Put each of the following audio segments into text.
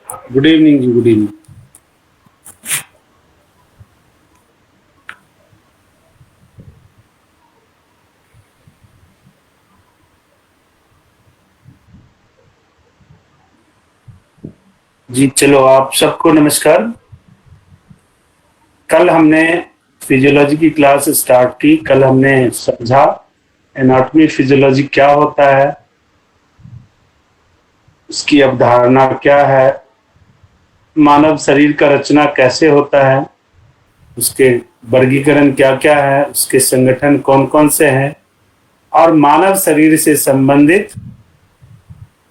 Good evening जी, good evening. जी चलो, आप सबको नमस्कार। कल हमने फिजियोलॉजी की क्लास स्टार्ट की। कल हमने समझा एनाटॉमी फिजियोलॉजी क्या होता है, उसकी अवधारणा क्या है, मानव शरीर का रचना कैसे होता है, उसके वर्गीकरण क्या क्या है, उसके संगठन कौन कौन से हैं, और मानव शरीर से संबंधित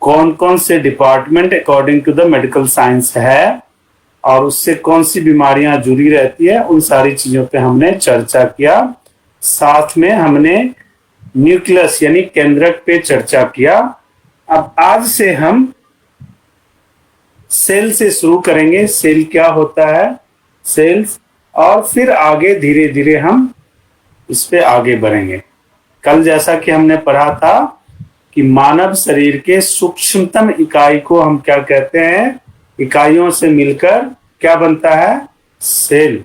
कौन कौन से department according to the medical science है और उससे कौन सी बीमारियां जुड़ी रहती है, उन सारी चीजों पे हमने चर्चा किया। साथ में हमने न्यूक्लियस यानी केंद्रक पे चर्चा किया। अब आज से हम सेल से शुरू करेंगे। सेल क्या होता है, सेल्स, और फिर आगे धीरे धीरे हम इस पे आगे बढ़ेंगे। कल जैसा कि हमने पढ़ा था कि मानव शरीर के सूक्ष्मतम इकाई को हम क्या कहते हैं, इकाइयों से मिलकर क्या बनता है, सेल।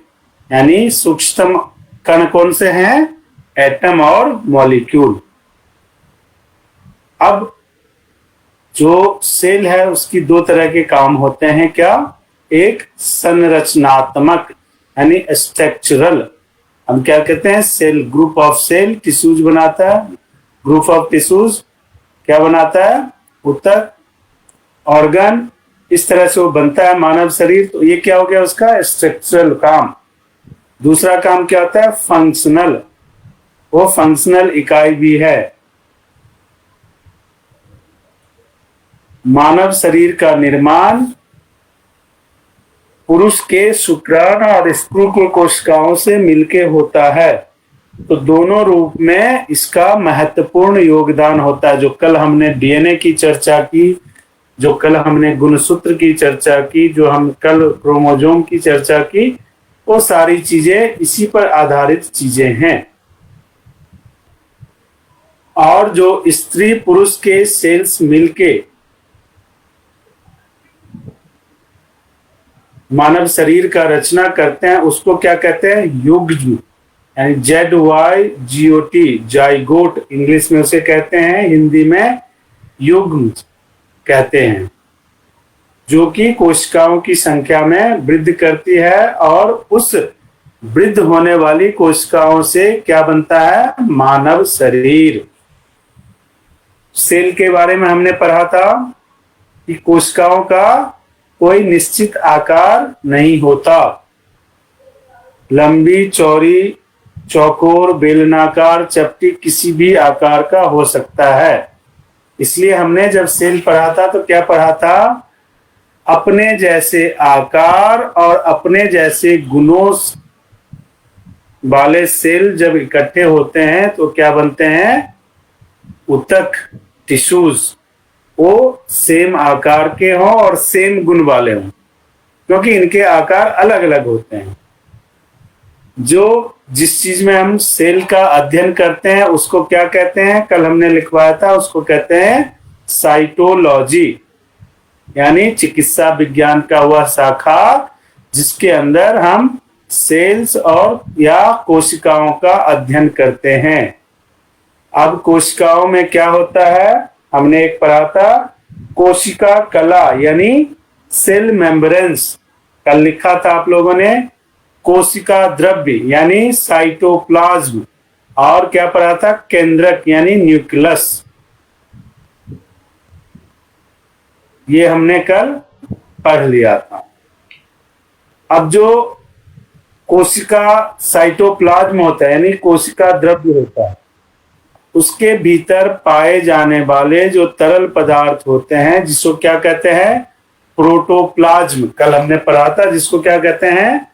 यानी सूक्ष्मतम कण कौन से हैं, एटम और मॉलिक्यूल। अब जो सेल है उसकी दो तरह के काम होते हैं। क्या, एक संरचनात्मक यानी स्ट्रक्चरल, हम क्या कहते हैं, cell, group of cell tissues बनाता है। ग्रुप ऑफ टिश्यूज क्या बनाता है, ऊतक, ऑर्गन, इस तरह से वो बनता है मानव शरीर। तो ये क्या हो गया उसका स्ट्रक्चरल काम। दूसरा काम क्या होता है, फंक्शनल। वो फंक्शनल इकाई भी है। मानव शरीर का निर्माण पुरुष के शुक्राणु और स्त्री के कोशिकाओं से मिलके होता है। तो दोनों रूप में इसका महत्वपूर्ण योगदान होता है। जो कल हमने डीएनए की चर्चा की, जो कल हमने गुणसूत्र की चर्चा की, जो हम कल क्रोमोसोम की चर्चा की, वो सारी चीजें इसी पर आधारित चीजें हैं। और जो स्त्री पुरुष के सेल्स मिलके मानव शरीर का रचना करते हैं उसको क्या कहते हैं, युग्म, यानी ZYGOT, जाइगोट इंग्लिश में उसे कहते हैं, हिंदी में युग्म कहते हैं। जो कि कोशिकाओं की संख्या में वृद्धि करती है और उस वृद्ध होने वाली कोशिकाओं से क्या बनता है, मानव शरीर। सेल के बारे में हमने पढ़ा था कि कोशिकाओं का कोई निश्चित आकार नहीं होता। लंबी, चौड़ी, चौकोर, बेलनाकार, चपटी, किसी भी आकार का हो सकता है। इसलिए हमने जब सेल पढ़ा था तो क्या पढ़ा था, अपने जैसे आकार और अपने जैसे गुणों वाले सेल जब इकट्ठे होते हैं तो क्या बनते हैं, ऊतक, टिश्यूज। वो सेम आकार के हों और सेम गुण वाले हों, क्योंकि इनके आकार अलग अलग होते हैं। जो जिस चीज में हम सेल का अध्ययन करते हैं उसको क्या कहते हैं, कल हमने लिखवाया था, उसको कहते हैं साइटोलॉजी, यानी चिकित्सा विज्ञान का वह शाखा जिसके अंदर हम सेल्स और या कोशिकाओं का अध्ययन करते हैं। अब कोशिकाओं में क्या होता है, हमने एक पढ़ा था कोशिका कला यानी सेल मेम्ब्रेन्स। कल लिखा था आप लोगों ने कोशिका द्रव्य यानी साइटोप्लाज्म, और क्या पढ़ा था, केंद्रक यानी न्यूक्लियस। ये हमने कल पढ़ लिया था। अब जो कोशिका साइटोप्लाज्म होता है यानी कोशिका द्रव्य होता है, उसके भीतर पाए जाने वाले जो तरल पदार्थ होते हैं जिसको क्या कहते हैं, प्रोटोप्लाज्म। कल हमने पढ़ा था जिसको क्या कहते हैं,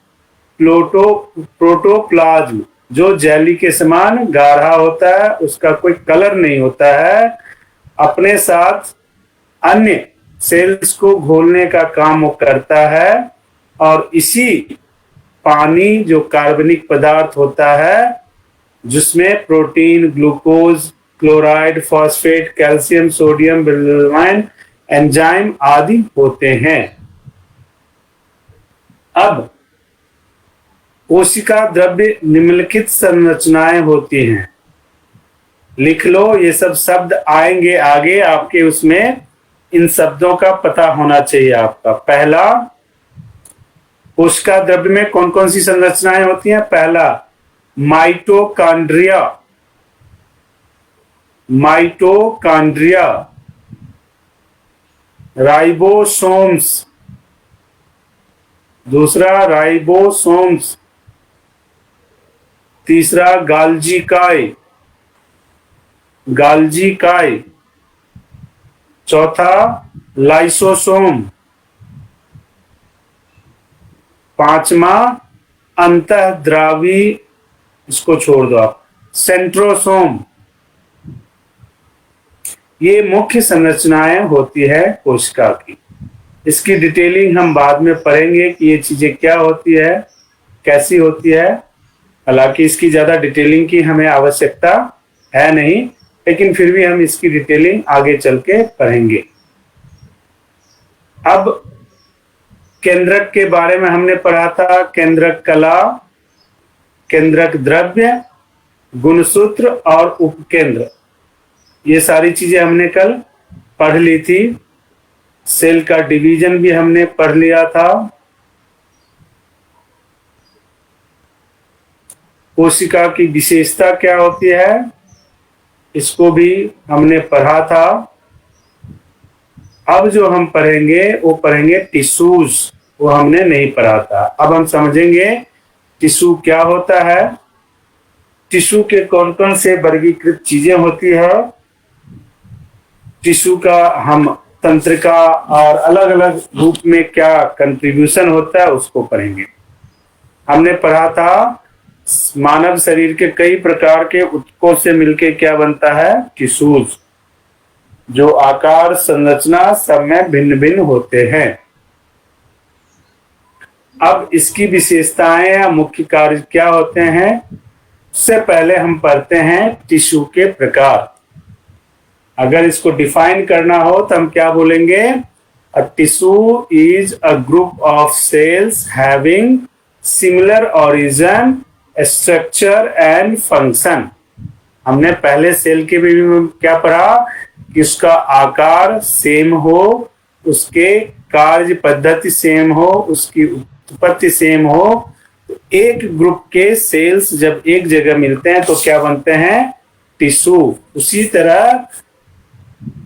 प्रोटोप्लाज्म, जो जेली के समान गाढ़ा होता है, उसका कोई कलर नहीं होता है, अपने साथ अन्य सेल्स को घोलने का काम वो करता है। और इसी पानी जो कार्बनिक पदार्थ होता है जिसमें protein, glucose, chloride, phosphate, calcium, sodium, bilirubin, enzyme आदि होते हैं। अब कोशिका द्रव्य निम्नलिखित संरचनाएं होती हैं। लिख लो, ये सब शब्द आएंगे आगे आपके, उसमें इन शब्दों का पता होना चाहिए आपका। पहला, कोशिका द्रव्य में कौन कौन सी संरचनाएं होती हैं? पहला, माइटोकॉन्ड्रिया, माइटोकॉन्ड्रिया, राइबोसोम्स, दूसरा राइबोसोम्स, तीसरा गाल्जी काय, गाल्जी काय, चौथा लाइसोसोम, पांचवा अंतःद्रावी, इसको छोड़ दो आप, सेंट्रोसोम। ये मुख्य संरचनाएं होती है कोशिका की। इसकी डिटेलिंग हम बाद में पढ़ेंगे कि ये चीजें क्या होती है, कैसी होती है। हालांकि इसकी ज्यादा डिटेलिंग की हमें आवश्यकता है नहीं, लेकिन फिर भी हम इसकी डिटेलिंग आगे चल के पढ़ेंगे। अब केंद्रक के बारे में हमने पढ़ा था, केंद्रक कला, केंद्रक द्रव्य, गुणसूत्र और उपकेंद्र, ये सारी चीजें हमने कल पढ़ ली थी। सेल का डिवीजन भी हमने पढ़ लिया था। कोशिका की विशेषता क्या होती है, इसको भी हमने पढ़ा था। अब जो हम पढ़ेंगे वो पढ़ेंगे टिश्यूज, वो हमने नहीं पढ़ा था। अब हम समझेंगे टिश्यू क्या होता है, टिश्यू के कौन कौन से वर्गीकृत चीजें होती है, टिश्यू का हम तंत्रिका और अलग अलग रूप में क्या कंट्रीब्यूशन होता है उसको पढ़ेंगे। हमने पढ़ा था मानव शरीर के कई प्रकार के ऊतकों से मिलके क्या बनता है, टिश्यूज, जो आकार संरचना सब में भिन्न भिन्न होते हैं। अब इसकी विशेषताएं या मुख्य कार्य क्या होते हैं, उससे पहले हम पढ़ते हैं टिश्यू के प्रकार। अगर इसको डिफाइन करना हो तो हम क्या बोलेंगे, a tissue is a group of sales having similar origin, structure and function. हमने पहले सेल के भी क्या पढ़ा कि उसका आकार सेम हो, उसके कार्य पद्धति सेम हो, उसकी उत्पत्ति सेम हो। तो एक ग्रुप के सेल्स जब एक जगह मिलते हैं तो क्या बनते हैं, टिश्यू। उसी तरह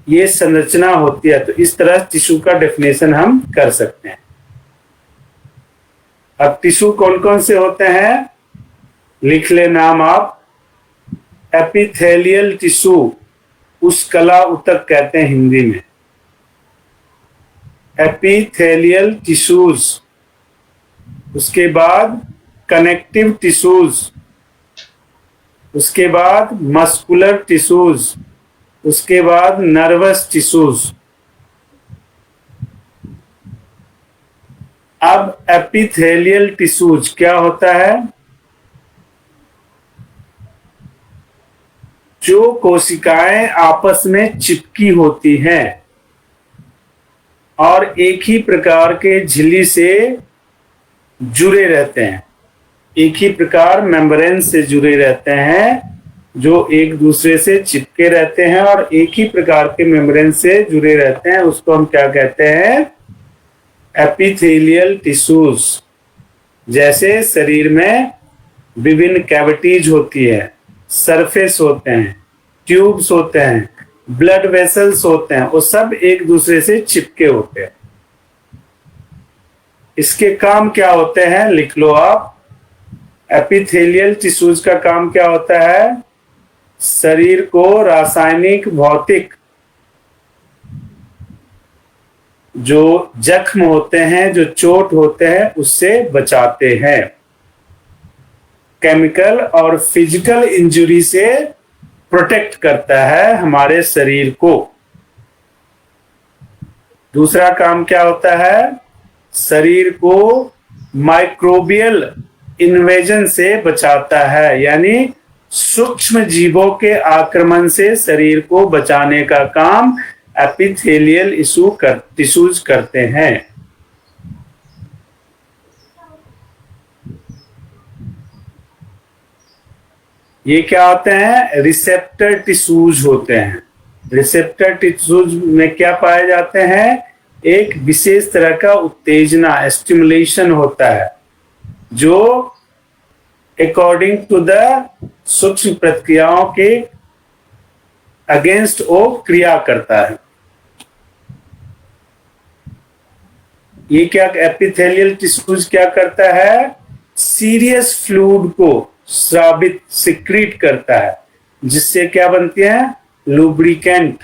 ये संरचना होती है। तो इस तरह टिश्यू का डेफिनेशन हम कर सकते हैं। अब टिश्यू कौन कौन से होते हैं, लिख ले नाम आप। एपिथेलियल टिश्यू, उस कला ऊतक कहते हैं हिंदी में, एपिथेलियल टिश्यूज। उसके बाद कनेक्टिव टिश्यूज, उसके बाद मस्कुलर टिश्यूज, उसके बाद नर्वस टिश्यूज। अब एपिथेलियल टिश्यूज क्या होता है, जो कोशिकाएं आपस में चिपकी होती हैं और एक ही प्रकार के झिल्ली से जुड़े रहते हैं, एक ही प्रकार मेम्ब्रेन से जुड़े रहते हैं, जो एक दूसरे से चिपके रहते हैं और एक ही प्रकार के मेम्ब्रेन से जुड़े रहते हैं, उसको हम क्या कहते हैं, एपिथेलियल टिश्यूज। जैसे शरीर में विभिन्न कैविटीज होती है, सरफेस होते हैं, ट्यूब्स होते हैं, ब्लड वेसल्स होते हैं, वो सब एक दूसरे से चिपके होते हैं। इसके काम क्या होते हैं, लिख लो आप। एपिथेलियल टिश्यूज का काम क्या होता है, शरीर को रासायनिक भौतिक जो जख्म होते हैं, जो चोट होते हैं, उससे बचाते हैं। केमिकल और फिजिकल इंजरी से प्रोटेक्ट करता है हमारे शरीर को। दूसरा काम क्या होता है, शरीर को माइक्रोबियल इन्वेजन से बचाता है, यानी सूक्ष्म जीवों के आक्रमण से शरीर को बचाने का काम एपिथेलियल टिश्यूज करते हैं। ये क्या होते हैं? रिसेप्टर टिश्यूज होते हैं। रिसेप्टर टिश्यूज में क्या पाए जाते हैं? एक विशेष तरह का उत्तेजना, स्टिमुलेशन होता है, जो अकॉर्डिंग टू द सूक्ष्म प्रक्रियाओं के अगेंस्ट वो क्रिया करता है। ये क्या एपिथेलियल टिश्यूज क्या करता है? सीरियस फ्लूइड को स्रावित सिक्रीट करता है, जिससे क्या बनती है? लुब्रिकेंट।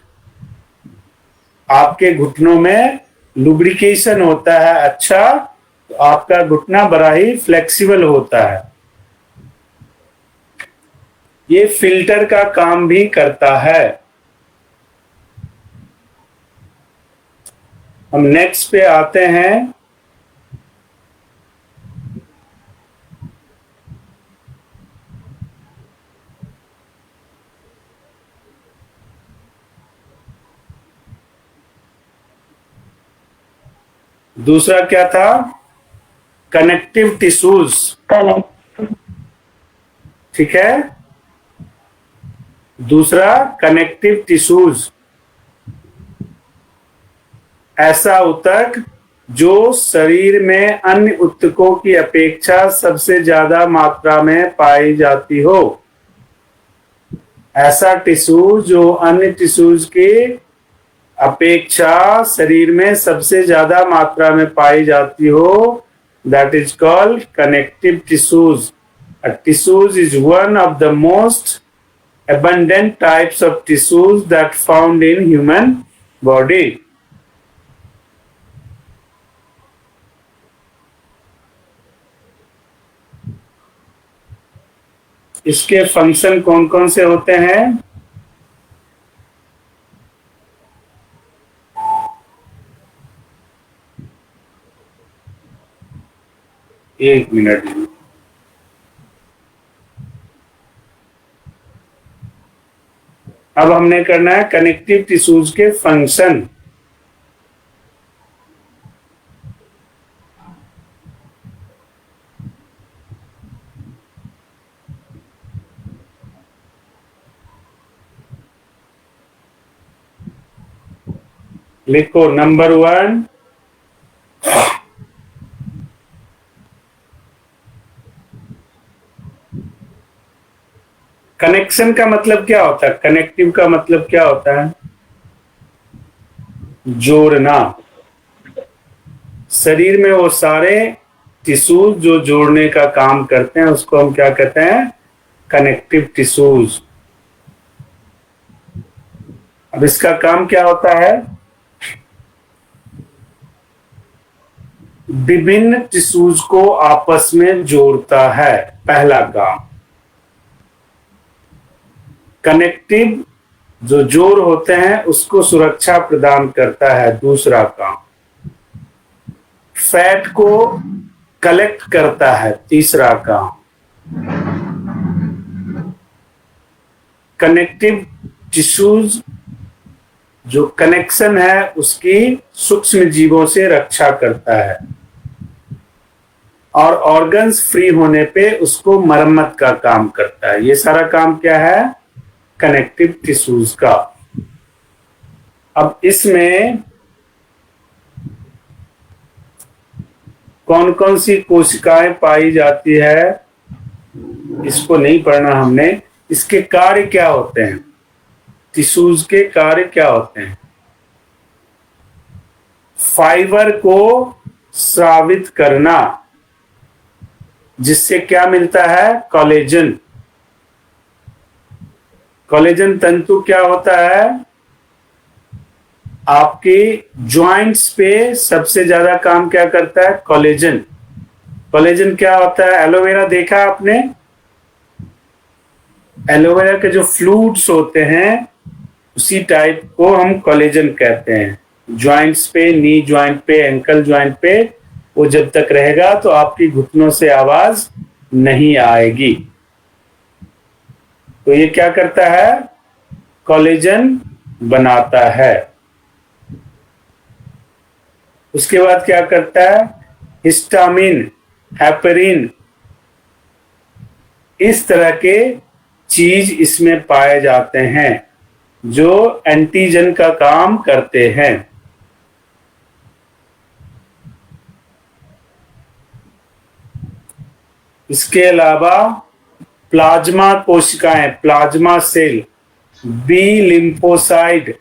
आपके घुटनों में लुब्रिकेशन होता है अच्छा, तो आपका घुटना बड़ा ही फ्लेक्सिबल होता है। ये फिल्टर का काम भी करता है। हम नेक्स्ट पे आते हैं। दूसरा क्या था? Connective tissues. ठीक है, दूसरा कनेक्टिव टिश्यूज, ऐसा ऊतक जो शरीर में अन्य ऊतकों की अपेक्षा सबसे ज्यादा मात्रा में पाई जाती हो। ऐसा टिश्यू जो अन्य टिश्यूज की अपेक्षा शरीर में सबसे ज्यादा मात्रा में पाई जाती हो, that is called connective tissues. A tissues is one of the most abundant types of tissues that found in human body. इसके फंक्शन कौन कौन से होते हैं? एक मिनट। अब हमने करना है कनेक्टिव टिश्यूज के फंक्शन। लिखो नंबर 1, कनेक्शन का मतलब क्या होता है? कनेक्टिव का मतलब क्या होता है? जोड़ना। शरीर में वो सारे टिश्यूज जो जोड़ने का काम करते हैं, उसको हम क्या कहते हैं? Connective tissues. अब इसका काम क्या होता है? विभिन्न टिश्यूज को आपस में जोड़ता है, पहला काम। कनेक्टिव जो जोड़ होते हैं उसको सुरक्षा प्रदान करता है, दूसरा काम। फैट को कलेक्ट करता है, तीसरा काम। कनेक्टिव टिश्यूज जो कनेक्शन है उसकी सूक्ष्म जीवों से रक्षा करता है, और ऑर्गन्स फ्री होने पे उसको मरम्मत का काम करता है। ये सारा काम क्या है? कनेक्टिव टिश्यूज का। अब इसमें कौन कौन सी कोशिकाएं पाई जाती है, इसको नहीं पढ़ना हमने। इसके कार्य क्या होते हैं? टिश्यूज के कार्य क्या होते हैं? फाइबर को स्रावित करना, जिससे क्या मिलता है? कोलेजन। कोलेजन तंतु क्या होता है? आपके ज्वाइंट्स पे सबसे ज्यादा काम क्या करता है? कोलेजन। कोलेजन क्या होता है? एलोवेरा देखा आपने? एलोवेरा के जो फ्लूइड्स होते हैं उसी टाइप को हम कोलेजन कहते हैं। ज्वाइंट्स पे, नी ज्वाइंट पे, एंकल ज्वाइंट पे वो जब तक रहेगा तो आपकी घुटनों से आवाज नहीं आएगी। तो ये क्या करता है? कोलेजन बनाता है। उसके बाद क्या करता है? हिस्टामिन, हेपेरिन, इस तरह के चीज इसमें पाए जाते हैं जो एंटीजन का काम करते हैं। इसके अलावा प्लाज्मा कोशिकाएं, प्लाज्मा सेल, बी लिम्फोसाइड,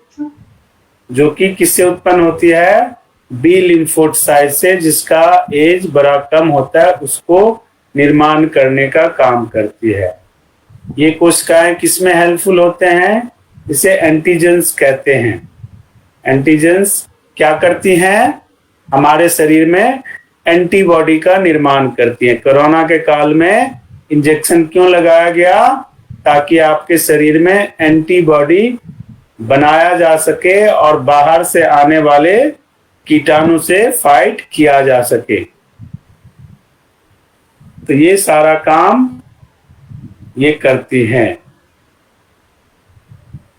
जो कि किससे उत्पन्न होती है? बी लिम्फोसाइड से, जिसका एज बड़ा कम होता है, उसको निर्माण करने का काम करती है। ये कोशिकाएं किसमें हेल्पफुल होते हैं? इसे एंटीजेंस कहते हैं। एंटीजेंस क्या करती हैं? हमारे शरीर में एंटीबॉडी का निर्माण करती हैं। कोरोना के काल में इंजेक्शन क्यों लगाया गया? ताकि आपके शरीर में एंटीबॉडी बनाया जा सके और बाहर से आने वाले कीटाणु से फाइट किया जा सके। तो ये सारा काम ये करती हैं।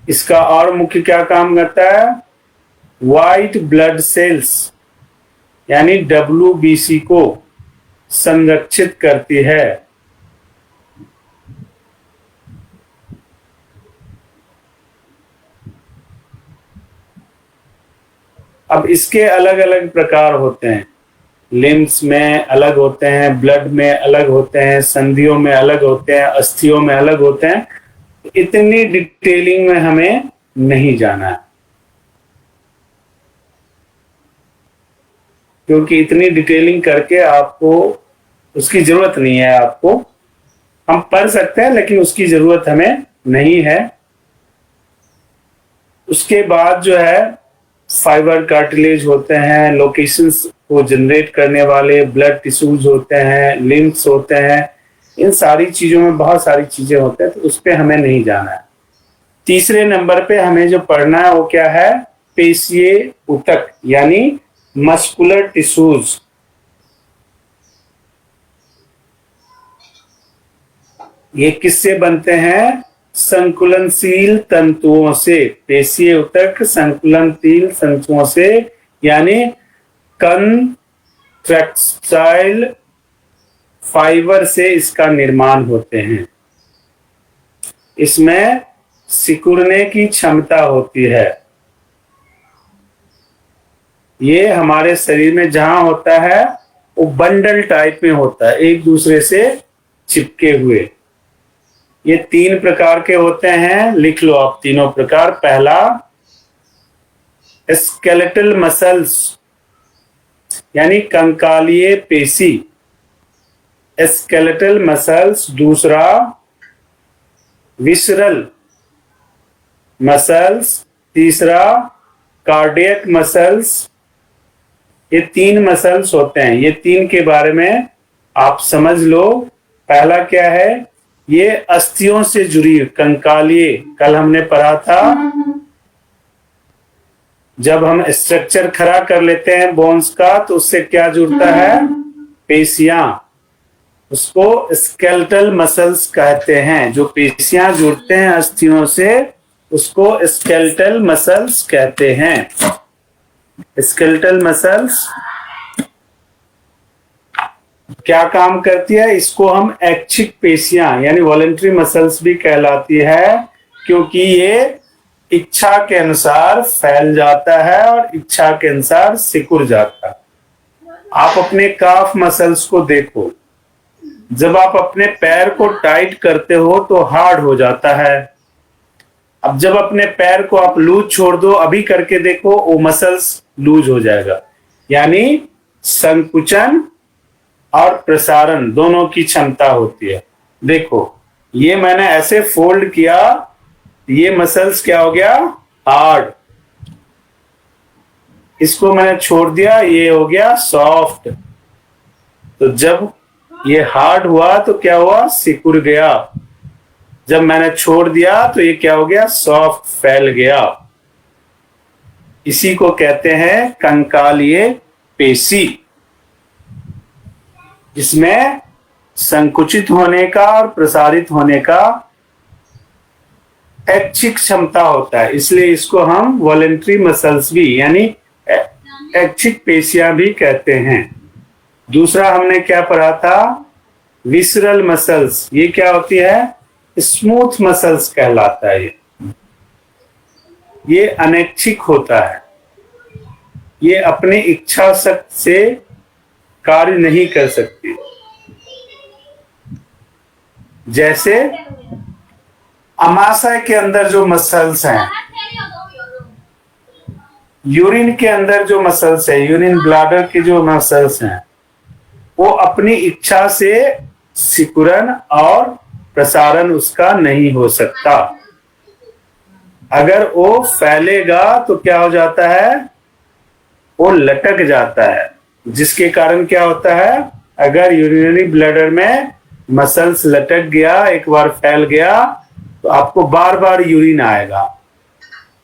इसका और मुख्य क्या काम करता है? व्हाइट ब्लड सेल्स यानी WBC को संरक्षित करती है। अब इसके अलग अलग प्रकार होते हैं। लिम्स में अलग होते हैं, ब्लड में अलग होते हैं, संधियों में अलग होते हैं, अस्थियों में अलग होते हैं। इतनी डिटेलिंग में हमें नहीं जाना है, क्योंकि इतनी डिटेलिंग करके आपको उसकी जरूरत नहीं है। आपको हम पढ़ सकते हैं लेकिन उसकी जरूरत हमें नहीं है। उसके बाद जो है फाइबर कार्टिलेज होते हैं, लोकेशंस को जनरेट करने वाले ब्लड टिश्यूज होते हैं, लिम्फ्स होते हैं। इन सारी चीजों में बहुत सारी चीजें होते हैं, तो उस पर हमें नहीं जाना है। तीसरे नंबर पे हमें जो पढ़ना है वो क्या है? पेशीय ऊतक यानी मस्कुलर टिश्यूज। ये किससे बनते हैं? संकुलनशील तंतुओं से। पेशीय ऊतक संकुलनशील तंतुओं से यानी कंट्रैक्टाइल फाइबर से इसका निर्माण होते हैं। इसमें सिकुड़ने की क्षमता होती है। ये हमारे शरीर में जहां होता है वो बंडल टाइप में होता है, एक दूसरे से चिपके हुए। ये 3 प्रकार के होते हैं, लिख लो आप तीनों प्रकार। पहला स्केलेटल मसल्स यानी कंकालीय पेशी, स्केलेटल मसल्स। दूसरा विसरल मसल्स। तीसरा कार्डियक मसल्स। ये 3 मसल्स होते हैं। ये 3 के बारे में आप समझ लो। पहला क्या है? ये अस्थियों से जुड़ी कंकालीय, कल हमने पढ़ा था। जब हम स्ट्रक्चर खड़ा कर लेते हैं बोन्स का तो उससे क्या जुड़ता है? पेशियां। उसको स्केलेटल मसल्स कहते हैं। जो पेशियां जुड़ते हैं अस्थियों से उसको स्केलेटल मसल्स कहते हैं। स्केलेटल मसल्स क्या काम करती है? इसको हम ऐच्छिक पेशियां यानी वॉलंटरी मसल्स भी कहलाती है, क्योंकि ये इच्छा के अनुसार फैल जाता है और इच्छा के अनुसार सिकुड़ जाता है। आप अपने काफ मसल्स को देखो। जब आप अपने पैर को टाइट करते हो तो हार्ड हो जाता है। अब जब अपने पैर को आप लूज छोड़ दो, अभी करके देखो, वो मसल्स लूज हो जाएगा। यानी संकुचन और प्रसारण दोनों की क्षमता होती है। देखो ये मैंने ऐसे फोल्ड किया, ये मसल्स क्या हो गया? हार्ड। इसको मैंने छोड़ दिया, ये हो गया सॉफ्ट। तो जब ये हार्ड हुआ तो क्या हुआ? सिकुड़ गया। जब मैंने छोड़ दिया तो ये क्या हो गया? सॉफ्ट, फैल गया। इसी को कहते हैं कंकालीय पेशी, जिसमें संकुचित होने का और प्रसारित होने का ऐच्छिक क्षमता होता है। इसलिए इसको हम वॉलेंट्री मसल्स भी यानी ऐच्छिक पेशियां भी कहते हैं। दूसरा हमने क्या पढ़ा था? Visceral muscles. ये क्या होती है? स्मूथ मसल्स कहलाता है। ये अनैच्छिक होता है, ये अपने इच्छा शक्ति से कार्य नहीं कर सकती। जैसे अमाशय के अंदर जो मसल्स हैं, यूरिन के अंदर जो मसल्स है, यूरिन ब्लैडर के जो मसल्स हैं, वो अपनी इच्छा से सिकुड़न और प्रसारण उसका नहीं हो सकता। अगर वो फैलेगा तो क्या हो जाता है, वो लटक जाता है, जिसके कारण क्या होता है, अगर यूरिनरी ब्लैडर में मसल्स लटक गया, एक बार फैल गया, तो आपको बार बार यूरिन आएगा।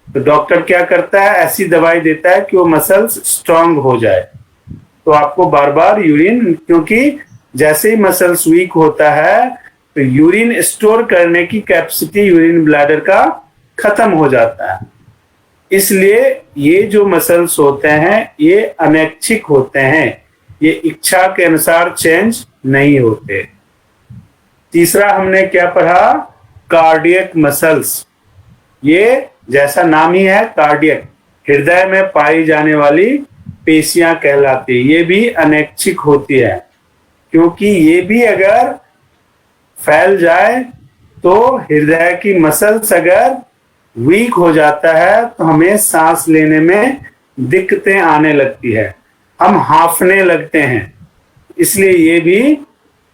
तो डॉक्टर क्या करता है, ऐसी दवाई देता है कि वो मसल्स स्ट्रांग हो जाए, तो आपको बार बार यूरिन, क्योंकि जैसे ही मसल्स वीक होता है तो यूरिन स्टोर करने की कैपेसिटी यूरिन ब्लैडर का खत्म हो जाता है। इसलिए ये जो मसल्स होते हैं ये अनैच्छिक होते हैं, ये इच्छा के अनुसार चेंज नहीं होते। तीसरा हमने क्या पढ़ा, कार्डियक मसल्स। ये जैसा नाम ही है कार्डियक, हृदय में पाई जाने वाली पेशियां कहलाती है। ये भी अनैच्छिक होती है, क्योंकि ये भी अगर फैल जाए तो हृदय की मसल्स अगर वीक हो जाता है तो हमें सांस लेने में दिक्कतें आने लगती है, हम हांफने लगते हैं। इसलिए ये भी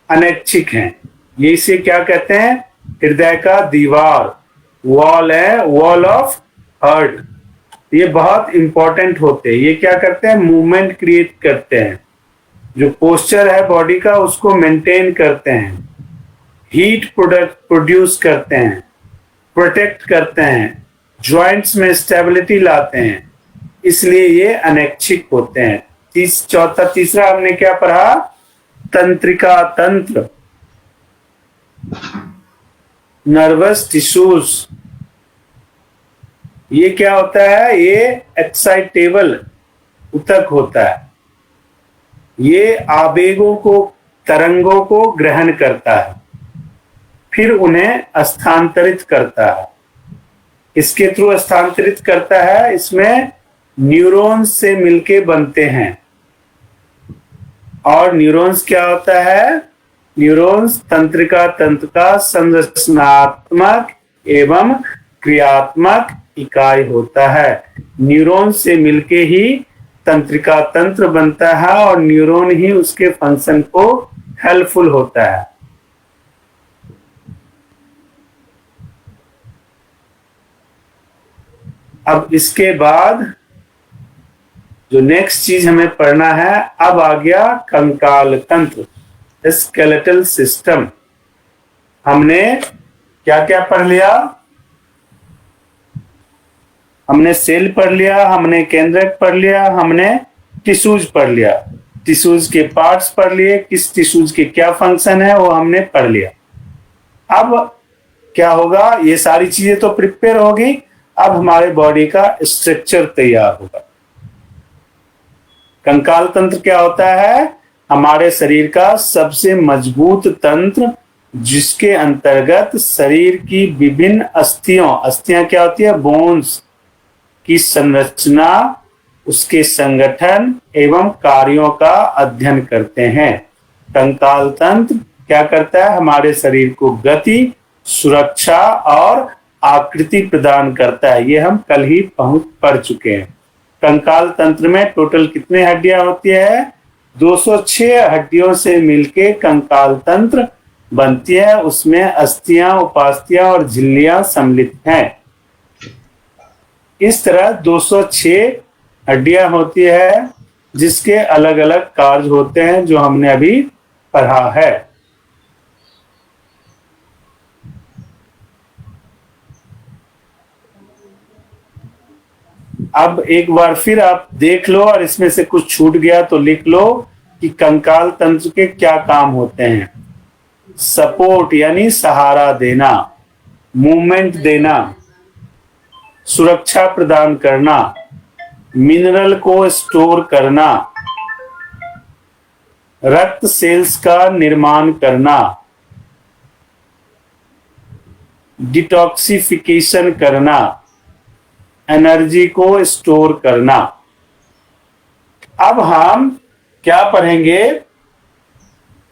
अनैच्छिक हैं। ये इसे क्या कहते हैं, हृदय का दीवार, वॉल है, वॉल ऑफ हार्ट। ये बहुत इंपॉर्टेंट होते हैं। ये क्या करते हैं, मूवमेंट क्रिएट करते हैं, जो पोस्चर है बॉडी का उसको मेंटेन करते हैं, हीट प्रोड्यूस करते हैं, प्रोटेक्ट करते हैं, जॉइंट्स में स्टेबिलिटी लाते हैं। इसलिए ये अनैच्छिक होते हैं। तीसरा हमने क्या पढ़ा, तंत्रिका तंत्र, नर्वस टिश्यूज। ये क्या होता है, ये एक्साइटेबल ऊतक होता है। ये आवेगों को, तरंगों को ग्रहण करता है, फिर उन्हें स्थानांतरित करता है। इसके थ्रू स्थानांतरित करता है, इसमें न्यूरॉन्स से मिलके बनते हैं। और न्यूरॉन्स क्या होता है, न्यूरॉन्स तंत्रिका तंत्र का संरचनात्मक एवं क्रियात्मक इकाई होता है। न्यूरॉन से मिलके ही तंत्रिका तंत्र बनता है और न्यूरॉन ही उसके फंक्शन को हेल्पफुल होता है। अब इसके बाद जो नेक्स्ट चीज हमें पढ़ना है, अब आ गया कंकाल तंत्र, स्केलेटल सिस्टम। हमने क्या क्या पढ़ लिया, हमने सेल पढ़ लिया, हमने केंद्रक पढ़ लिया, हमने टिश्यूज पढ़ लिया, टिश्यूज के पार्ट्स पढ़ लिए, किस टिश्यूज के क्या फंक्शन है वो हमने पढ़ लिया। अब क्या होगा, ये सारी चीजें तो प्रिपेयर होगी, अब हमारे बॉडी का स्ट्रक्चर तैयार होगा। कंकाल तंत्र क्या होता है, हमारे शरीर का सबसे मजबूत तंत्र, जिसके अंतर्गत शरीर की विभिन्न अस्थियां क्या होती है, बोन्स की संरचना, उसके संगठन एवं कार्यों का अध्ययन करते हैं। कंकाल तंत्र क्या करता है, हमारे शरीर को गति, सुरक्षा और आकृति प्रदान करता है। ये हम कल ही पढ़ चुके हैं। कंकाल तंत्र में टोटल कितने हड्डियां होती है, 206 हड्डियों से मिलके कंकाल तंत्र बनती है। उसमें अस्थियां, उपास्थियां और झिल्लियां सम्मिलित हैं। इस तरह 206 हड्डियां होती है, जिसके अलग अलग कार्य होते हैं, जो हमने अभी पढ़ा है। अब एक बार फिर आप देख लो, और इसमें से कुछ छूट गया तो लिख लो कि कंकाल तंत्र के क्या काम होते हैं। सपोर्ट यानी सहारा देना, मूवमेंट देना, सुरक्षा प्रदान करना, मिनरल को स्टोर करना, रक्त सेल्स का निर्माण करना, डिटॉक्सिफिकेशन करना, एनर्जी को स्टोर करना। अब हम क्या पढ़ेंगे?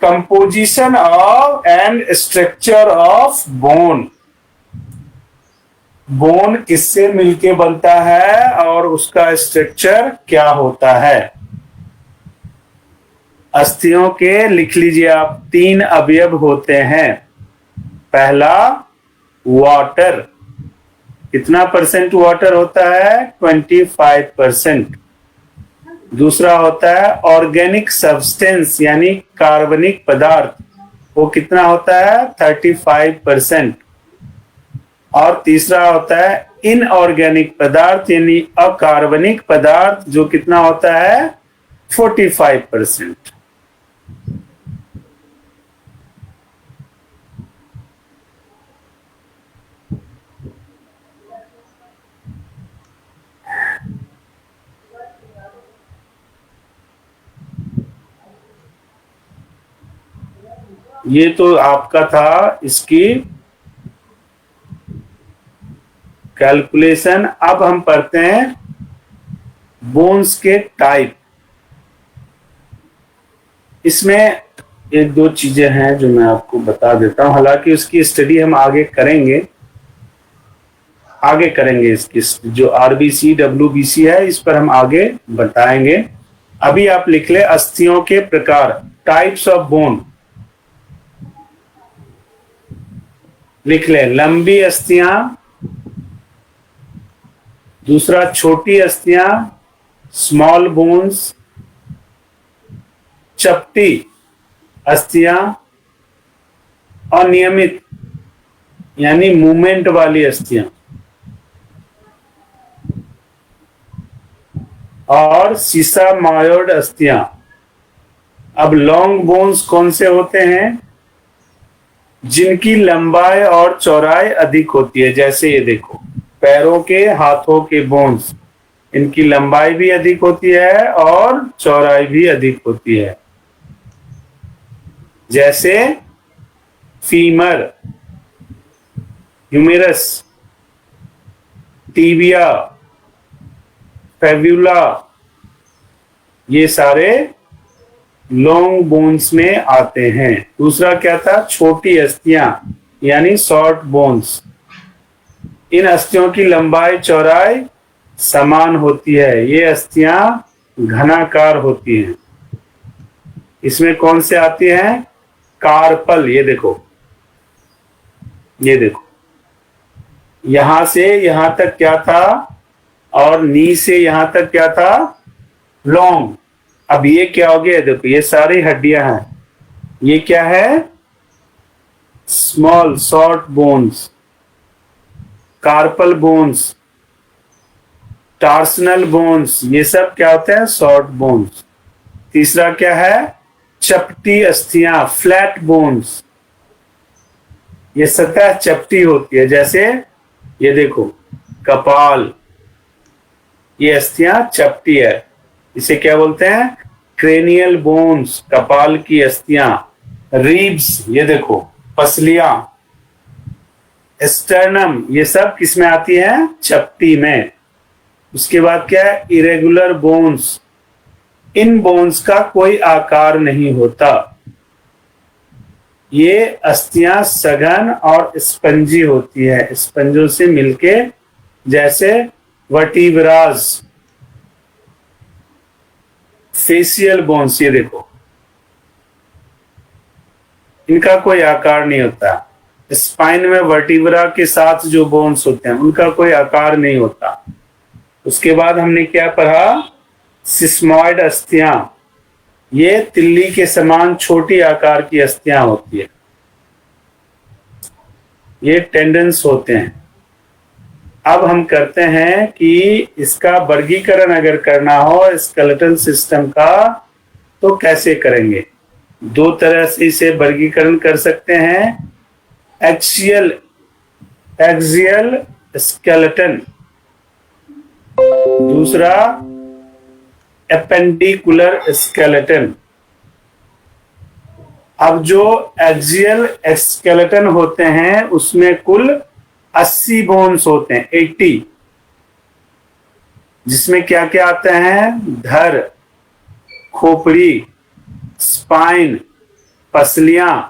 Composition of and structure of bone. Bone किससे मिलके बनता है और उसका स्ट्रक्चर क्या होता है? अस्थियों के लिख लीजिए आप, 3 अवयव होते हैं। पहला वाटर, कितना परसेंट वाटर होता है? 25%। दूसरा होता है ऑर्गेनिक सब्सटेंस यानी कार्बनिक पदार्थ, वो कितना होता है? 35%। और तीसरा होता है इनऑर्गेनिक पदार्थ यानी अकार्बनिक पदार्थ, जो कितना होता है? 45%। ये तो आपका था इसकी कैलकुलेशन। अब हम पढ़ते हैं बोन्स के टाइप। इसमें एक दो चीजें हैं जो मैं आपको बता देता हूं, हालांकि उसकी स्टडी हम आगे करेंगे। इसकी जो आरबीसी डब्ल्यूबीसी है, इस पर हम आगे बताएंगे। अभी आप लिख ले अस्थियों के प्रकार, टाइप्स ऑफ बोन। लिख ले लंबी अस्थियां, दूसरा छोटी अस्थियां स्मॉल बोन्स, चपटी अस्थियां, अनियमित यानी मूवमेंट वाली अस्थियां, और सीसा मायोड अस्थियां। अब लॉन्ग बोन्स कौन से होते हैं? जिनकी लंबाई और चौड़ाई अधिक होती है। जैसे ये देखो, पैरों के, हाथों के बोन्स, इनकी लंबाई भी अधिक होती है और चौड़ाई भी अधिक होती है। जैसे फीमर, ह्यूमेरस, टीबिया, फेब्युला, ये सारे लॉन्ग बोन्स में आते हैं। दूसरा क्या था? छोटी अस्थियां यानी शॉर्ट बोन्स। इन अस्थियों की लंबाई चौड़ाई समान होती है। ये अस्थियां घनाकार होती हैं। इसमें कौन से आती हैं? कार्पल। ये देखो, यहां से यहां तक क्या था, और नी से यहां तक क्या था? लॉन्ग। अब ये क्या हो गया? देखो, ये सारी हड्डियां हैं। ये क्या है? Small short bones, carpal bones, tarsal bones, ये सब क्या होते हैं? Short bones. तीसरा क्या है? चपटी अस्थियां, फ्लैट बोन्स। ये सतह चपटी होती है। जैसे ये देखो, कपाल, ये अस्थियां चपटी है। इसे क्या बोलते हैं? क्रेनियल बोन्स, कपाल की अस्थियां। रिब्स, ये देखो, पसलियां, स्टर्नम, ये सब किसमें आती हैं? चपटी में। उसके बाद क्या है? Irregular bones. इन बोन्स का कोई आकार नहीं होता। ये अस्थियां सघन और स्पंजी होती है, स्पंजों से मिलके, जैसे वर्टिब्रास। फेशियल बोन्स, ये देखो, इनका कोई आकार नहीं होता। स्पाइन में वर्टिब्रा के साथ जो बोन्स होते हैं, उनका कोई आकार नहीं होता। उसके बाद हमने क्या पढ़ा? सिस्मॉइड अस्थियां। ये तिल्ली के समान छोटी आकार की अस्थियां होती है। ये टेंडेंस होते हैं। अब हम करते हैं कि इसका वर्गीकरण अगर करना हो स्केलेटल सिस्टम का, तो कैसे करेंगे? 2 तरह से इसे वर्गीकरण कर सकते हैं। एक्सियल स्केलेटन, दूसरा एपेंडिकुलर स्केलेटन। अब जो एक्सियल स्केलेटन होते हैं, उसमें कुल 80 बोन्स होते हैं, 80, जिसमें क्या क्या आते हैं? धड़, खोपड़ी, स्पाइन, पसलियां,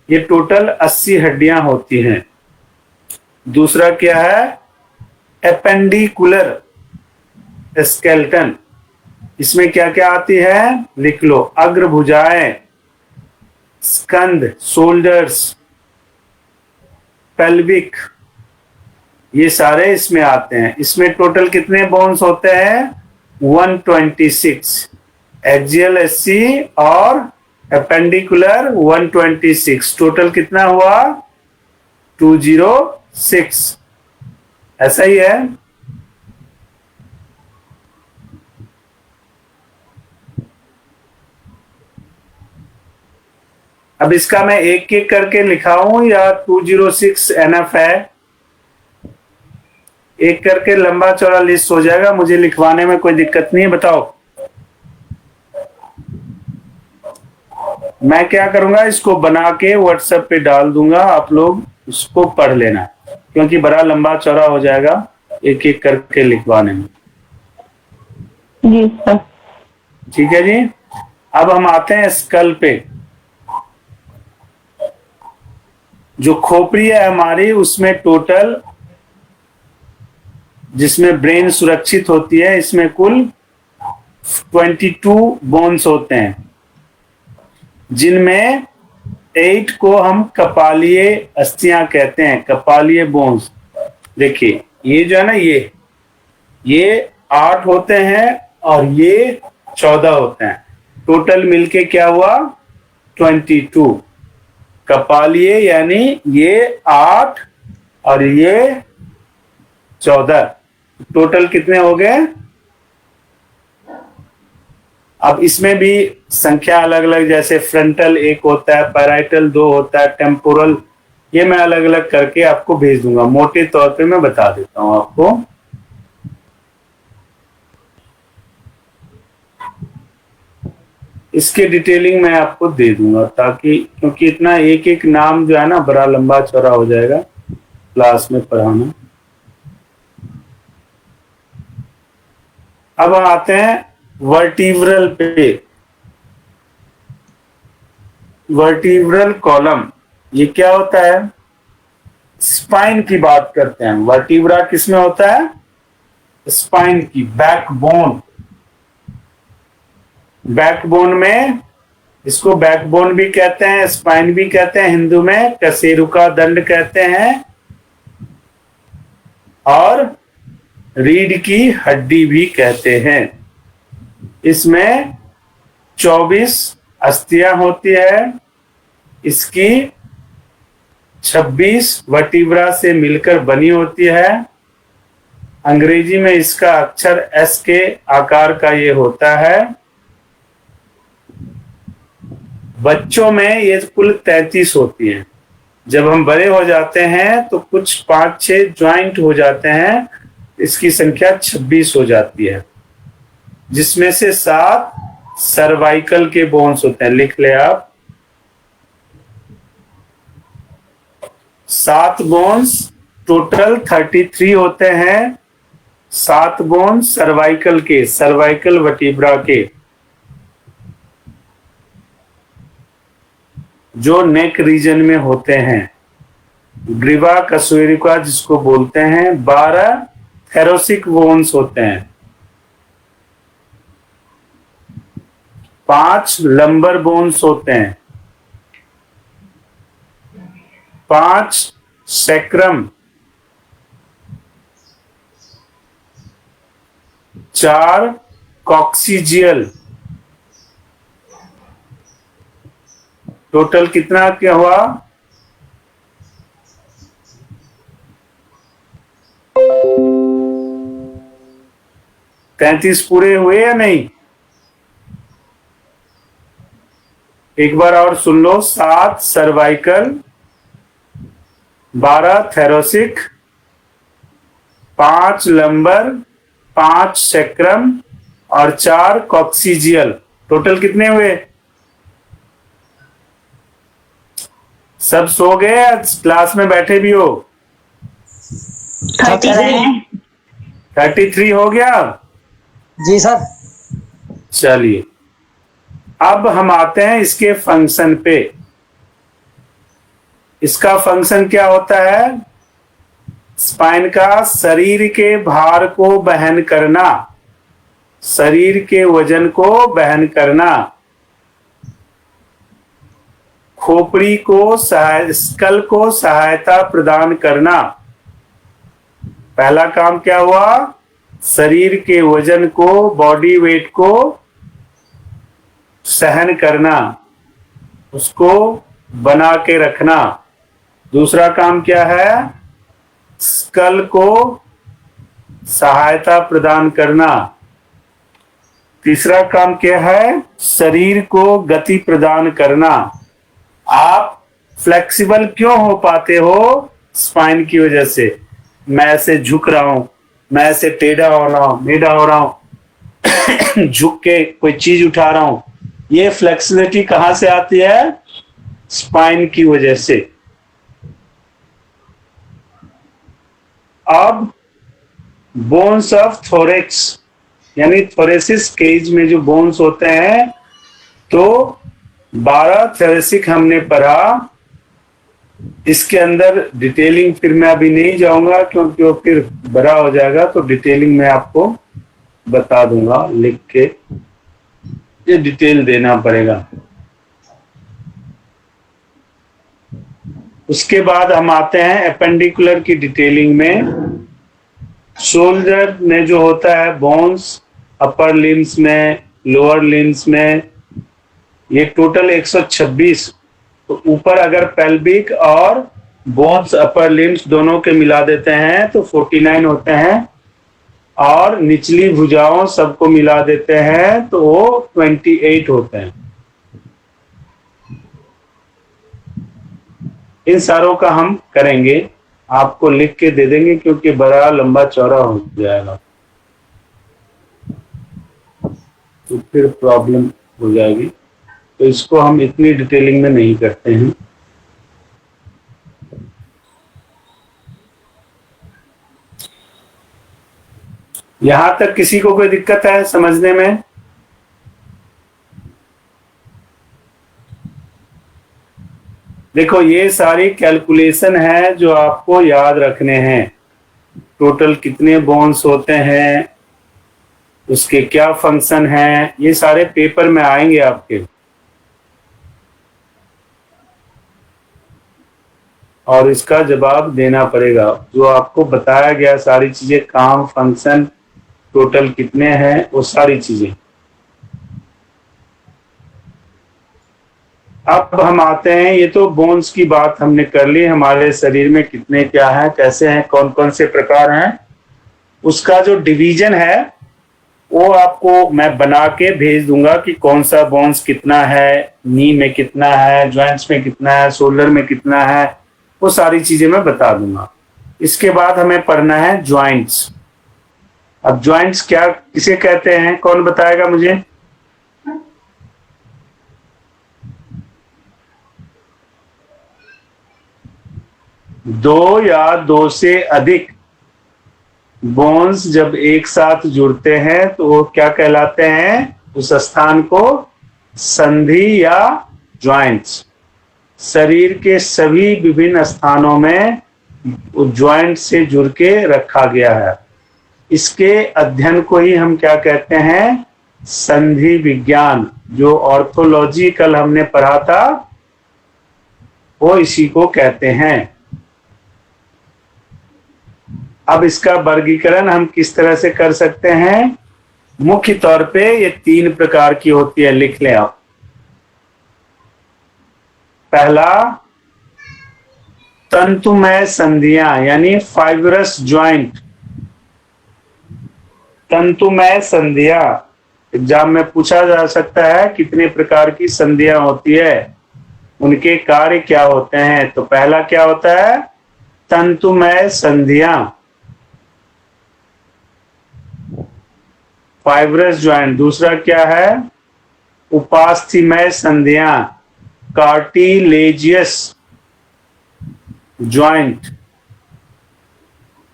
ये टोटल 80 हड्डियां होती हैं। दूसरा क्या है? एपेंडिकुलर स्केलेटन, इसमें क्या क्या आती है? लिख लो। अग्रभुजाएं, स्कंद, शोल्डर्स, पेल्विक, ये सारे इसमें आते हैं। इसमें टोटल कितने बोन्स होते हैं? 126। एक्सियल 80 और एपेंडिकुलर 126, टोटल कितना हुआ? 206। ऐसा ही है। अब इसका मैं एक एक करके लिखाऊं या 206 एनएफ है? एक करके लंबा चौड़ा लिस्ट हो जाएगा, मुझे लिखवाने में कोई दिक्कत नहीं है, बताओ। मैं क्या करूंगा, इसको बना के व्हाट्सएप पे डाल दूंगा, आप लोग उसको पढ़ लेना, क्योंकि बड़ा लंबा चौड़ा हो जाएगा एक एक करके लिखवाने में। जी सर। ठीक है जी। अब हम आते हैं स्कल पे। जो खोपड़ी है हमारी, उसमें टोटल, जिसमें ब्रेन सुरक्षित होती है, इसमें कुल 22 बोन्स होते हैं, जिनमें 8 को हम कपालीय अस्थियां कहते हैं, कपालीय बोन्स। देखिए ये जो है ना, ये 8 होते हैं और ये 14 होते हैं, टोटल मिलके क्या हुआ? 22। कपालीय यानी ये 8 और ये 14, टोटल कितने हो गए? अब इसमें भी संख्या अलग अलग, जैसे फ्रंटल 1 होता है, पैराइटल 2 होता है, टेम्पोरल, ये मैं अलग अलग करके आपको भेज दूंगा, मोटे तौर पे मैं बता देता हूं आपको। इसके डिटेलिंग मैं आपको दे दूंगा, ताकि, क्योंकि इतना एक एक नाम जो है ना बड़ा लंबा चौड़ा हो जाएगा क्लास में पढ़ाना। अब आते हैं वर्टिब्रल पे। वर्टिब्रल कॉलम, ये क्या होता है? स्पाइन की बात करते हैं। वर्टिब्रा किसमें होता है? स्पाइन की, बैकबोन। बैकबोन में, इसको बैकबोन भी कहते हैं, स्पाइन भी कहते हैं, हिंदू में कशेरुका दंड कहते हैं, और रीढ़ की हड्डी भी कहते हैं। इसमें 24 अस्थियां होती है, इसकी 26 वर्टिब्रा से मिलकर बनी होती है। अंग्रेजी में इसका अक्षर एस के आकार का ये होता है। बच्चों में ये कुल 33 होती है। जब हम बड़े हो जाते हैं तो कुछ 5-6 ज्वाइंट हो जाते हैं, इसकी संख्या 26 हो जाती है, जिसमें से 7 सर्वाइकल के बोन्स होते हैं। लिख ले आप, 7 बोन्स, टोटल 33 होते हैं। 7 बोन्स सर्वाइकल के, सर्वाइकल वर्टिब्रा के, जो नेक रीजन में होते हैं। ग्रीवा कशेरुका जिसको बोलते हैं। 12 थेरोसिक बोन्स होते हैं। 5 लंबर बोन्स होते हैं। 5 सैक्रम, 4 कॉक्सिजियल। टोटल कितना क्या हुआ? 33 पूरे हुए या नहीं? एक बार और सुन लो। 7 सर्वाइकल, 12 थेरोसिक, 5 लंबर, 5 सैक्रम और 4 कॉक्सिजियल। टोटल कितने हुए? सब सो गए? क्लास में बैठे भी हो? 33। 33 हो गया। जी सर। चलिए, अब हम आते हैं इसके फंक्शन पे। इसका फंक्शन क्या होता है? स्पाइन का शरीर के भार को वहन करना, शरीर के वजन को वहन करना, खोपड़ी को स्कल को सहायता प्रदान करना। पहला काम क्या हुआ? शरीर के वजन को, बॉडी वेट को सहन करना, उसको बना के रखना। दूसरा काम क्या है? स्कल को सहायता प्रदान करना। तीसरा काम क्या है? शरीर को गति प्रदान करना। आप फ्लेक्सिबल क्यों हो पाते हो? स्पाइन की वजह से। मैं ऐसे झुक रहा हूं, मैं ऐसे टेढ़ा हो रहा हूं, मेढ़ा हो रहा हूं, झुक के कोई चीज उठा रहा हूं। ये फ्लेक्सिबिलिटी कहां से आती है? स्पाइन की वजह से। अब बोन्स ऑफ थोरेक्स, यानी थोरेसिस केज में जो बोन्स होते हैं, तो 12 थोरेसिक हमने पढ़ा। इसके अंदर डिटेलिंग फिर मैं अभी नहीं जाऊंगा, क्योंकि वो फिर बड़ा हो जाएगा, तो डिटेलिंग मैं आपको बता दूंगा लिख के। ये डिटेल देना पड़ेगा। उसके बाद हम आते हैं एपेंडिकुलर की डिटेलिंग में। शोल्डर में जो होता है बोन्स, अपर लिम्स में, लोअर लिम्स में, ये टोटल 126। तो ऊपर अगर पेल्विक और बोन्स अपर लिम्स दोनों के मिला देते हैं तो 49 होते हैं, और निचली भुजाओं सबको मिला देते हैं तो वो 28 होते हैं। इन सारों का हम करेंगे, आपको लिख के दे देंगे, क्योंकि बड़ा लंबा चौड़ा हो जाएगा तो फिर प्रॉब्लम हो जाएगी। तो इसको हम इतनी डिटेलिंग में नहीं करते हैं। यहां तक किसी को कोई दिक्कत है समझने में? देखो, ये सारी कैलकुलेशन है जो आपको याद रखने हैं। टोटल कितने बोन्स होते हैं, उसके क्या फंक्शन हैं, ये सारे पेपर में आएंगे आपके। और इसका जवाब देना पड़ेगा। जो आपको बताया गया सारी चीजें, काम, फंक्शन, टोटल कितने हैं, वो सारी चीजें। अब हम आते हैं, ये तो बोन्स की बात हमने कर ली, हमारे शरीर में कितने क्या है, कैसे हैं, कौन कौन से प्रकार हैं। उसका जो डिवीजन है वो आपको मैं बना के भेज दूंगा कि कौन सा बोन्स कितना है, नी में कितना है, जॉइंट्स में कितना है, शोल्डर में कितना है, वो सारी चीजें मैं बता दूंगा। इसके बाद हमें पढ़ना है जॉइंट्स। अब जॉइंट्स क्या किसे कहते हैं, कौन बताएगा मुझे? दो या दो से अधिक बोन्स जब एक साथ जुड़ते हैं तो वो क्या कहलाते हैं? उस स्थान को संधि या जॉइंट्स। शरीर के सभी विभिन्न स्थानों में जॉइंट से जुड़ के रखा गया है। इसके अध्ययन को ही हम क्या कहते हैं? संधि विज्ञान। जो ऑर्थोलॉजी कल हमने पढ़ा था वो इसी को कहते हैं। अब इसका वर्गीकरण हम किस तरह से कर सकते हैं? मुख्य तौर पे ये 3 प्रकार की होती है, लिख लें आप। पहला, तंतुमय संधियां, यानी फाइब्रस ज्वाइंट। तंतुमय संधियां एग्जाम में पूछा जा सकता है, कितने प्रकार की संधियां होती है, उनके कार्य क्या होते हैं। तो पहला क्या होता है? तंतुमय संधियां, फाइब्रस ज्वाइंट। दूसरा क्या है? उपास्थीमय संधियां, कार्टिलेजियस ज्वाइंट।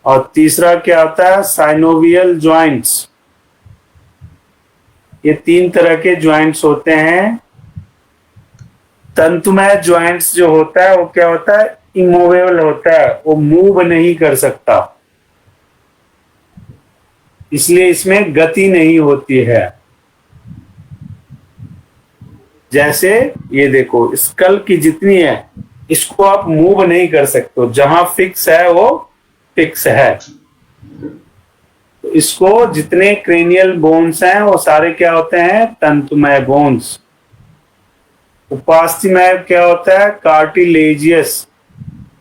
और तीसरा क्या होता है, साइनोवियल ज्वाइंट्स। ये 3 तरह के ज्वाइंट्स होते हैं। तंतुमय ज्वाइंट्स जो होता है वो क्या होता है, इमूवेबल होता है, वो मूव नहीं कर सकता, इसलिए इसमें गति नहीं होती है। जैसे ये देखो, स्कल की जितनी है इसको आप मूव नहीं कर सकते, जहां फिक्स है वो फिक्स है। तो इसको जितने क्रेनियल बोन्स हैं वो सारे क्या होते हैं, तंतुमय बोन्स। उपास्थीमय क्या होता है, कार्टिलेजियस।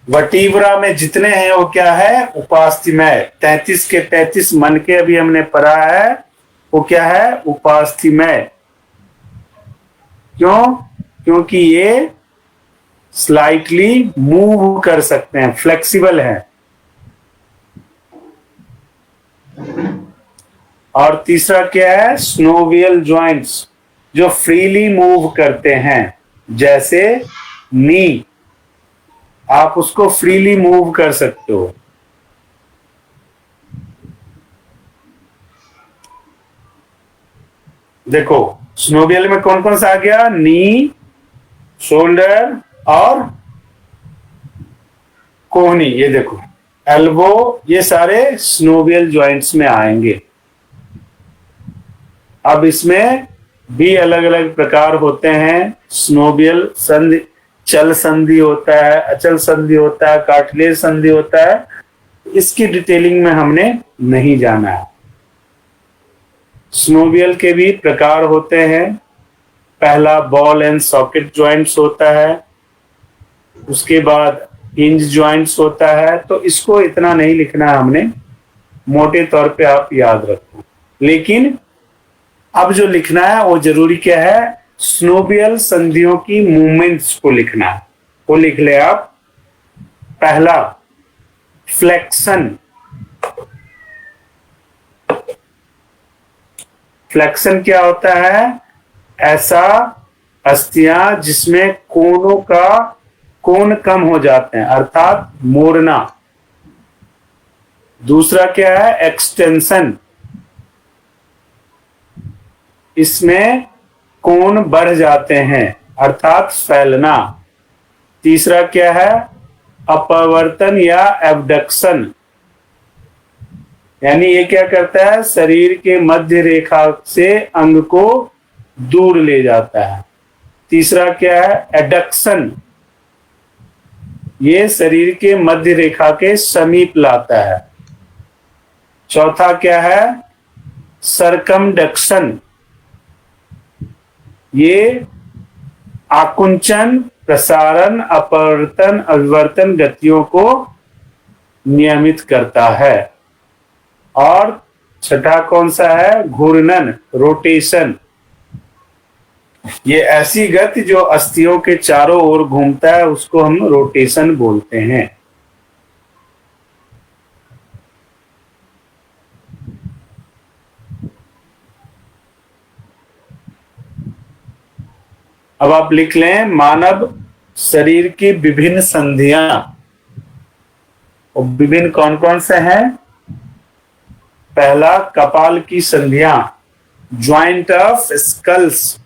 वर्टीब्रा में जितने हैं वो क्या है, उपास्थीमय। 33 के 33 मन के अभी हमने पढ़ा है, वो क्या है, उपास्थीमय। क्यों? क्योंकि ये स्लाइटली मूव कर सकते हैं, फ्लेक्सिबल है। और तीसरा क्या है, स्नोवियल ज्वाइंट्स, जो फ्रीली मूव करते हैं। जैसे नी, आप उसको फ्रीली मूव कर सकते हो। देखो स्नोवियल में कौन कौन सा आ गया, नी, शोल्डर और कोहनी। ये देखो एल्बो, ये सारे स्नोवियल ज्वाइंट्स में आएंगे। अब इसमें भी अलग अलग प्रकार होते हैं। स्नोवियल संधि, चल संधि होता है, अचल संधि होता है, कार्टिलेज संधि होता है। इसकी डिटेलिंग में हमने नहीं जाना है। स्नोवियल के भी प्रकार होते हैं। पहला बॉल एंड सॉकेट ज्वाइंट्स होता है, उसके बाद हिंज ज्वाइंट्स होता है। तो इसको इतना नहीं लिखना है हमने, मोटे तौर पे आप याद रखो। लेकिन अब जो लिखना है वो जरूरी क्या है, स्नोवियल संधियों की मूवमेंट्स को लिखना है। वो लिख ले आप। पहला फ्लेक्शन। फ्लेक्शन क्या होता है, ऐसा अस्थियां जिसमें कोनों का कोण कम हो जाते हैं, अर्थात मोड़ना। दूसरा क्या है, एक्सटेंशन, इसमें कोण बढ़ जाते हैं, अर्थात फैलना। तीसरा क्या है, अपवर्तन या एबडक्शन, यानी ये क्या करता है, शरीर के मध्य रेखा से अंग को दूर ले जाता है। तीसरा क्या है, एडक्शन, ये शरीर के मध्य रेखा के समीप लाता है। चौथा क्या है, सरकमडक्शन, ये आकुंचन, प्रसारण, अपवर्तन, अभिवर्तन गतियों को नियमित करता है। और छठा कौन सा है, घूर्णन, रोटेशन, ये ऐसी गति जो अस्थियों के चारों ओर घूमता है उसको हम रोटेशन बोलते हैं। अब आप लिख लें मानव शरीर की विभिन्न संधियां। और विभिन्न कौन कौन से हैं, पहला कपाल की संधियां, ज्वाइंट ऑफ स्कल्स।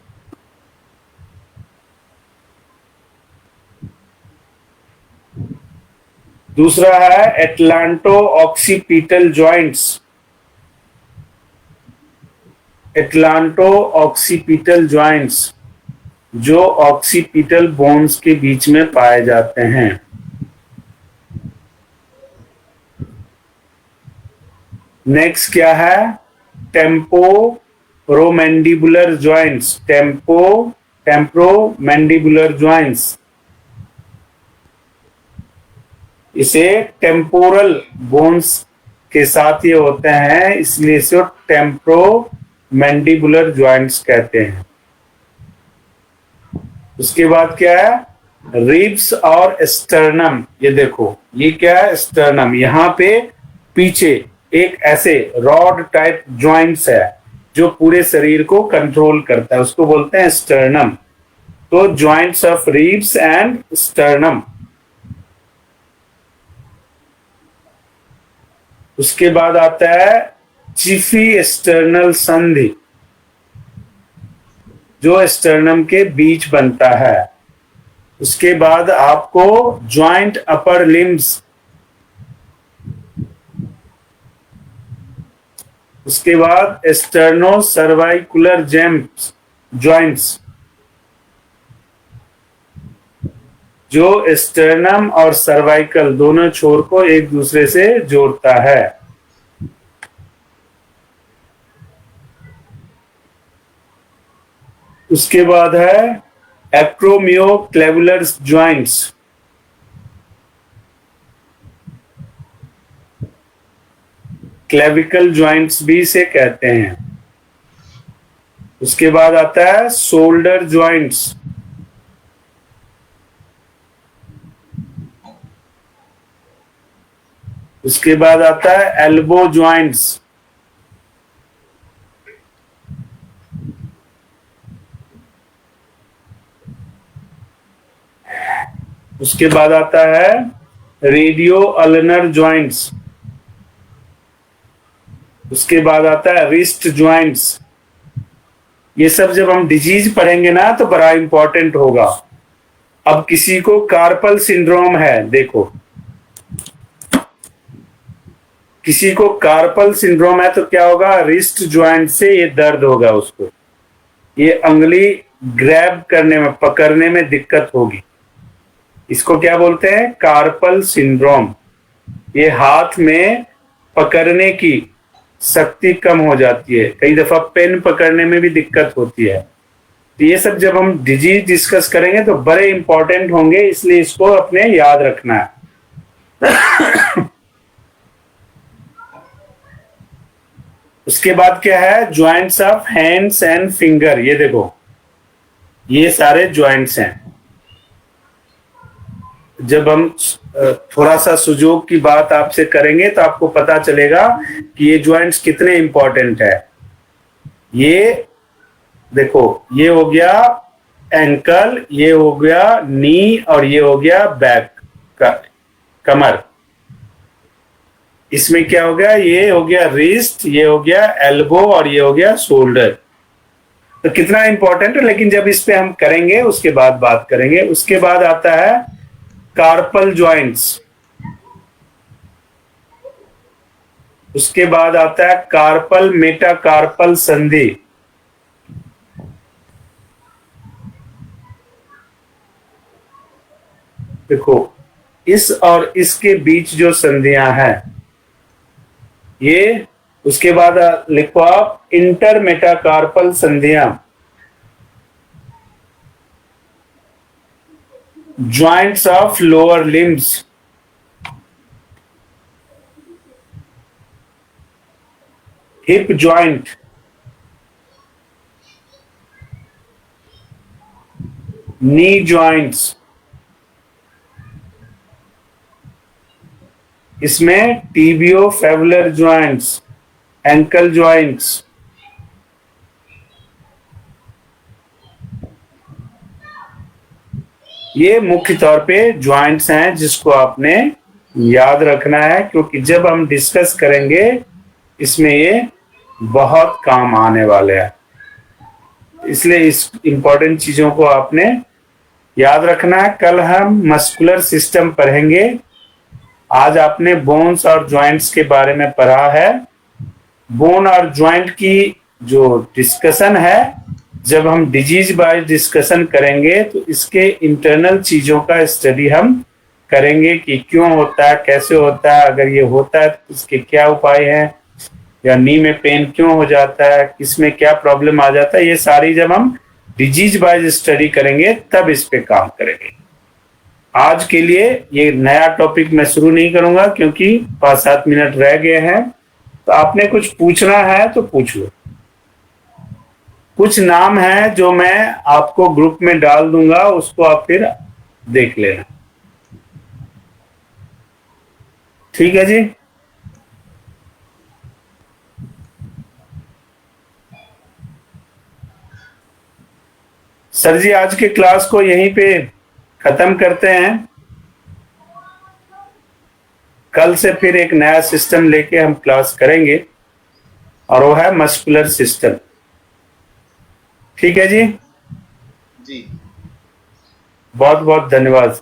दूसरा है atlanto occipital joints. Atlanto occipital joints जो ऑक्सीपिटल बोन्स के बीच में पाए जाते हैं। नेक्स्ट क्या है, टेम्पोरोमैंडिबुलर ज्वाइंट्स। टेम्पोरोमैंडिबुलर ज्वाइंट्स, इसे टेम्पोरल बोन्स के साथ ये होते हैं, इसलिए इसे टेम्पोरोमैंडिबुलर ज्वाइंट्स कहते हैं। उसके बाद क्या है, रिब्स और स्टर्नम। ये देखो ये क्या है, स्टर्नम, यहां पे पीछे एक ऐसे रॉड टाइप ज्वाइंट्स है जो पूरे शरीर को कंट्रोल करता है, उसको बोलते हैं स्टर्नम। तो joints of ribs and sternum. उसके बाद आता है चिफी स्टर्नल संधि, जो स्टर्नम के बीच बनता है। उसके बाद आपको ज्वाइंट अपर लिम्स, उसके बाद स्टर्नो सर्वाइकुलर ज्वाइंट्स, जो स्टर्नम और सर्वाइकल दोनों छोर को एक दूसरे से जोड़ता है। उसके बाद है एक्रोमियोक्लेवुलर ज्वाइंट्स, क्लेविकल ज्वाइंट्स भी इसे कहते हैं। उसके बाद आता है शोल्डर ज्वाइंट्स, उसके बाद आता है एल्बो ज्वाइंट्स, उसके बाद आता है रेडियो अल्नर ज्वाइंट्स, उसके बाद आता है रिस्ट ज्वाइंट्स। ये सब जब हम डिजीज पढ़ेंगे ना तो बड़ा इंपॉर्टेंट होगा। अब किसी को कार्पल सिंड्रोम है, देखो किसी को कार्पल सिंड्रोम है तो क्या होगा, रिस्ट ज्वाइंट से ये दर्द होगा उसको, ये अंगुली ग्रैब करने में, पकड़ने में दिक्कत होगी। इसको क्या बोलते हैं, कार्पल सिंड्रोम। ये हाथ में पकड़ने की शक्ति कम हो जाती है, कई दफा पेन पकड़ने में भी दिक्कत होती है। तो ये सब जब हम डिजीज डिस्कस करेंगे तो बड़े इंपॉर्टेंट होंगे, इसलिए इसको अपने याद रखना है। उसके बाद क्या है, joints of hands and finger. ये देखो ये सारे ज्वाइंट्स हैं। जब हम थोड़ा सा सुजोग की बात आपसे करेंगे तो आपको पता चलेगा कि ये ज्वाइंट्स कितने इंपॉर्टेंट है। ये देखो, ये हो गया एंकल, ये हो गया नी, और ये हो गया बैक का कमर। इसमें क्या हो गया, ये हो गया रिस्ट, ये हो गया एल्बो, और ये हो गया शोल्डर। तो कितना इंपॉर्टेंट है, लेकिन जब इस पे हम करेंगे उसके बाद बात करेंगे। उसके बाद आता है कार्पल ज्वाइंट्स, उसके बाद आता है कार्पल मेटाकार्पल संधि, देखो इस और इसके बीच जो संधियां हैं ये। उसके बाद लिखो आप इंटर मेटाकार्पल संधियां, joints of lower limbs, hip joint, knee joints, इसमें tibiofibular joints, ankle joints, ये मुख्य तौर पे ज्वाइंट्स हैं जिसको आपने याद रखना है, क्योंकि जब हम डिस्कस करेंगे इसमें ये बहुत काम आने वाले हैं। इसलिए इस इंपॉर्टेंट चीजों को आपने याद रखना है। कल हम मस्कुलर सिस्टम पढ़ेंगे। आज आपने बोन्स और ज्वाइंट्स के बारे में पढ़ा है। बोन और ज्वाइंट की जो डिस्कशन है, जब हम डिजीज वाइज डिस्कशन करेंगे तो इसके इंटरनल चीजों का स्टडी हम करेंगे कि क्यों होता है, कैसे होता है, अगर ये होता है तो इसके क्या उपाय हैं, या नी में पेन क्यों हो जाता है, किसमें क्या प्रॉब्लम आ जाता है। ये सारी जब हम डिजीज वाइज स्टडी करेंगे तब इस पे काम करेंगे। आज के लिए ये नया टॉपिक मैं शुरू नहीं करूंगा क्योंकि 5-7 मिनट रह गए हैं। तो आपने कुछ पूछना है तो पूछ लो। कुछ नाम है जो मैं आपको ग्रुप में डाल दूंगा, उसको आप फिर देख लेना। ठीक है जी। सर जी आज के क्लास को यहीं पे खत्म करते हैं। कल से फिर एक नया सिस्टम लेके हम क्लास करेंगे और वो है मस्कुलर सिस्टम। ठीक है जी, जी। बहुत बहुत धन्यवाद।